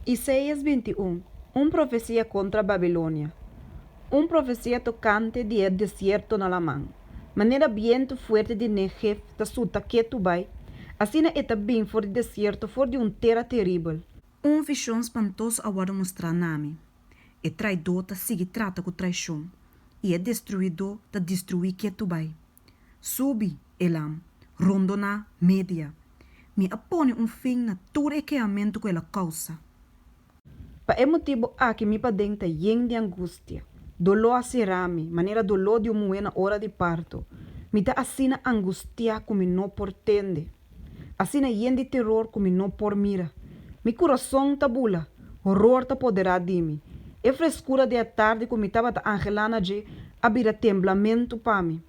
Isaías 21, profecía contra Babilonia. Profecía tocante de desierto na Lamán. Maneira viento fuerte de Negev da suta que tu vai. Assim é bem for de deserto, for de terra terrível. Visão espantoso agora mostrar nami. E traidor ta sigue trata com traição. E é destruidor ta destruir que tu vai. Subi, elam, rondona, média. Me apone fim na tudo equeamento com ela causa. Pa motivo que me padenta yen de angústia. Dolor a serame, maneira dolor de uma na hora de parto. Me dá assina angústia como não portende. Assina yen de terror como não por mira. Mi coração tabula, horror ta poderá de mim. E frescura de a tarde como estava ta angelana de abrir temblamento para mim.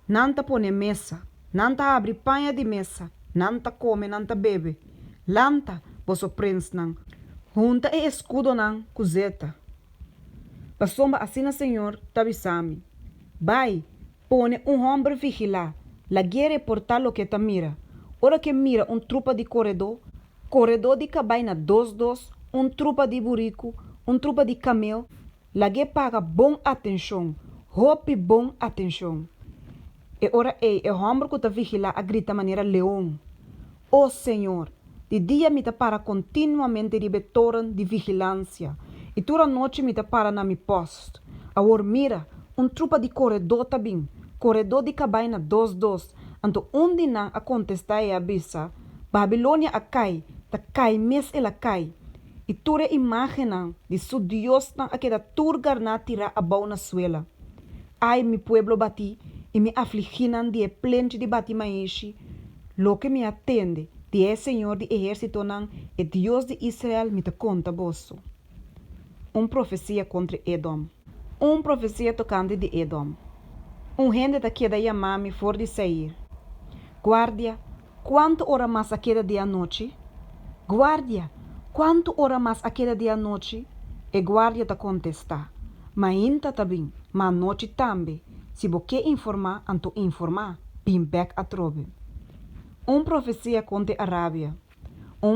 Nanta pone mesa, nanta abre panha de mesa, nanta come, nanta bebe. Lanta, vosso prens nang. Junta e escudo nang cuzeta. Pasomba assina Senhor tabisami. Vai, pone homem vigilar. La guerra portar lo que ta mira. Ora que mira trupa de corredor de cabaina dos, trupa de burico, trupa de camel. La guerra paga bom atenção, hope bom atenção. E ora homem que ta vigilar a grita maneira leão. Oh Senhor, de dia me ta para continuamente de betoran de vigilância. E toda noite me ta para na mi post. Agora mira, trupa de corredor também. Corredor de cabaina dos. Anto onde não a contestar e abisa. Babilônia a cai, ta cai mes ela cai. E toda imagem de su Deus não a queda turgar na tira a bau na suela. Ai mi pueblo bati, e me afliginan de plente de bati maishi. Lo que me atende, de é Senhor de exército não, é Deus de Israel me ta conta bosso. Profecia contra Edom. Profecia tocante de Edom. Gente da queda chamar-me for de sair. Guardia, quanto hora mais a queda de a noite? Guardia, quanto hora mais a queda de a noite? E guardia ta contestar. Mas ainda também, mas a noite também. Se você quer informar, anto informar, bem back a trobe. Profecia contra Arábia.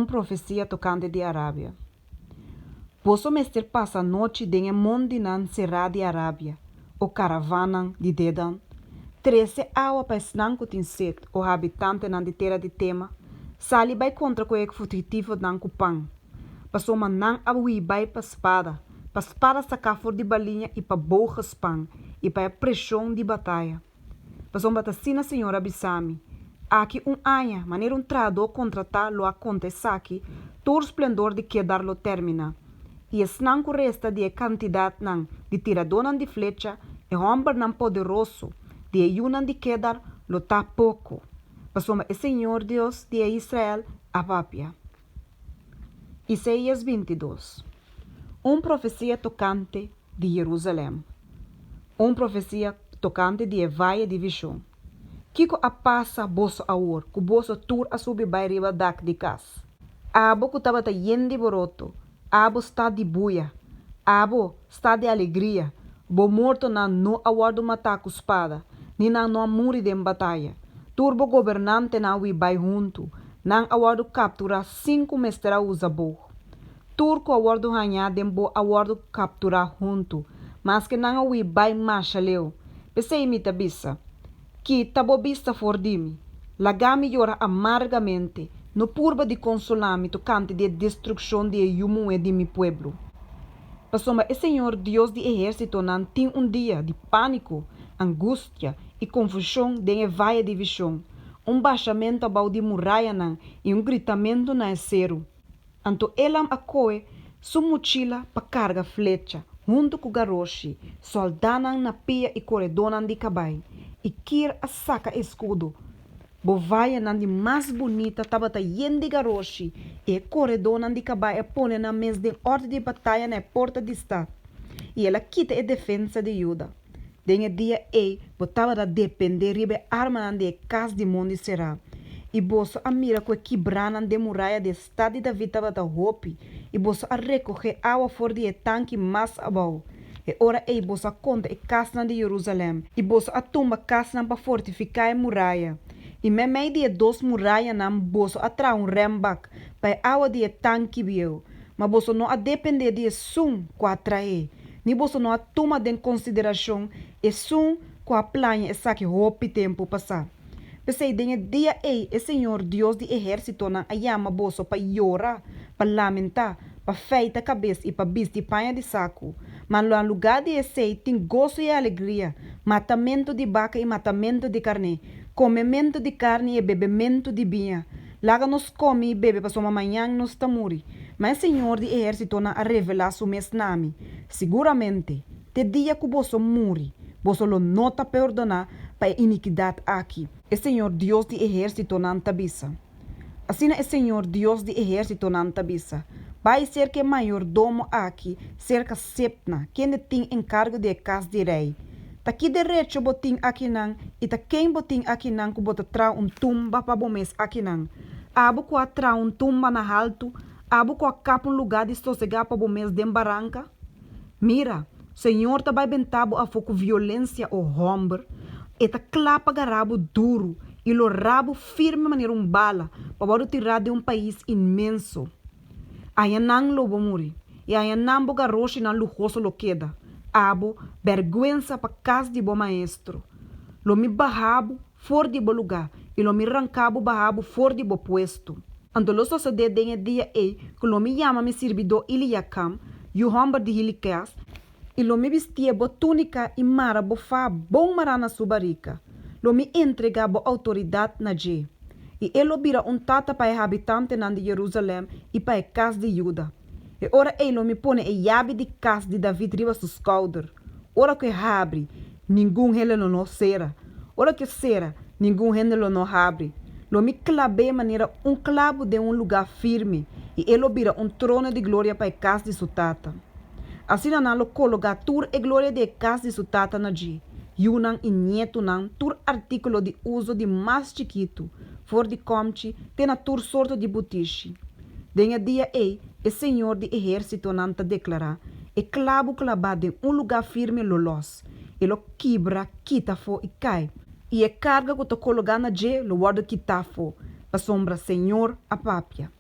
Profecia tocante de Arábia. Posso mestre passa a noite de mondinan será de Arábia, o caravanan de Dedan. 13 água para snanco tin set, o habitante nan de terra de tema, sali vai contra o fugitivo nan cupang. Passou manan abui vai pa espada sacar for de balinha e pa boa spang, e pa a pressão de batalha. Passou batacina senhora Bissami. Aqui anha, maneira trador contratar lo acontece aqui, todo esplendor de quedar lo termina. E snanco resta de quantidade nan de tirador de flecha e homem nan poderoso de ayunan de quedar lo tá pouco. Passou o Senhor Deus de Israel a papia. Isaías 22. Profecia tocante de Jerusalém. Profecia tocante de vaia de visão. Kiko a passa bosso a or, ku bosso tur a subir by riba dak de cas. Abo ku taba ta yendi boroto. Abo está de buia. Abo está de alegria. Bo morto na no awardo matar com espada. Ni na no amuri de batalha. Turbo governante na ui bai junto. Nan awardo capturar 5 mestra usa bo. Turco awardo hanha dembo awardo capturar junto. Mas que nan ui bai marcha leu. Pensei imita bisa. Que tabobista fordimi. Lagami llora amargamente. No purba de consolar-me tocante de destruição de Yumu e de mi pueblo. Passou o Senhor Deus de exército não tem dia de pânico, angústia e confusão de vaia de visão. Baixamento abau de muralha não e gritamento na esero. Anto elam acoe sua mochila para carga flecha, junto com garoshi, soldanan na pia e corredonan de cabai, e kir a saca escudo. Bovaia nan de mais bonita tava ta yende garoshi e corredor nan de cabai pone na mesa de ordem de batalha na porta de estado. E ela quita a defesa de Juda. Denha dia botava da depender ribe arma nan de casa de mundo será. E bosso a mira com quebranan de muralha de estado de David tava da roupa. E bosso a recorrer água fora de tanque mais abau. E ora bosso a conta e casa de Jerusalém. E bosso a tumba casa para fortificar a muralha. E meio de 2 muralhas nam bosso atrás rembak, para água de tanque biu. mas você não a depender de sum que atrair. Nem você não a toma em consideração e sum que a planha essa que roupa tempo passar. Pensei, denha dia o Senhor Deus de exército na ayama bolso para llorar, para lamentar, para feita a cabeça e para bis de panha de saco. Mas no lugar de esse tem gozo e alegria, matamento de vaca e matamento de carne, comimento de carne e bebimento de vinho. Laga nos come e bebe para sua manhã nos tamuri. Mas o Senhor de exército na a revelar seu mesname. Seguramente, te dia que você muri, você lo nota perdonar para iniquidade aqui. O Senhor Deus de exército na tabisa. Assim é o Senhor Deus de exército na tabisa. Vai ser que mayordomo aqui, cerca sepna, quem tem encargo de casa de rei. Ta que derecho botim aqui não, e ta quem botim aqui não que bota tra tumba para bom mês aqui não. Abo com a tra tumba na alto, abo com a capa lugar de sossegar para bom mês de barranca. Mira, Senhor ta vai bentabo a foco violência ou hombre, e ta clapa garabo duro, e lo rabo firme maneira bala, para tirar de país imenso. Ayanang lobo muri, e ayanang boga roxi na lujoso lo queda. Abo, vergüenza pa casa de bom maestro. Lo mi bahabo, for de bo lugar, e lo mi rancabo bahabo, for de bo puesto. Antolo so de denha dia que lo mi llama mi servidor Iliacam, yu hombre de Hiliqueas, e lo mi vestia bo túnica e mara bo fa bom marana subarica. Lo mi entrega bo autoridade na je. E ele vira tata para o habitante de Jerusalém e para a casa de Juda. E ora ele me põe a chave de casa de David riba seus cauder. Ora que abre, ninguém ele não será. Ora que será, ninguém ele não abre. Lo me clave maneira clavo de lugar firme e ele vira trono de glória para a casa de sua tata. Assim não lo coloca tur e glória de casa de sua tata na dia. Yunan e nieto nan tur artículo de uso de mais chiquito. For de comte, tem a tur sorte de butiche. Denha dia o Senhor de exército nanta declarar, e clavo clavado em lugar firme lolos, e lo quebra, quita fo e cai, e carga que to colocar na je, lo guarda quita fo, pa sombra Senhor a papia.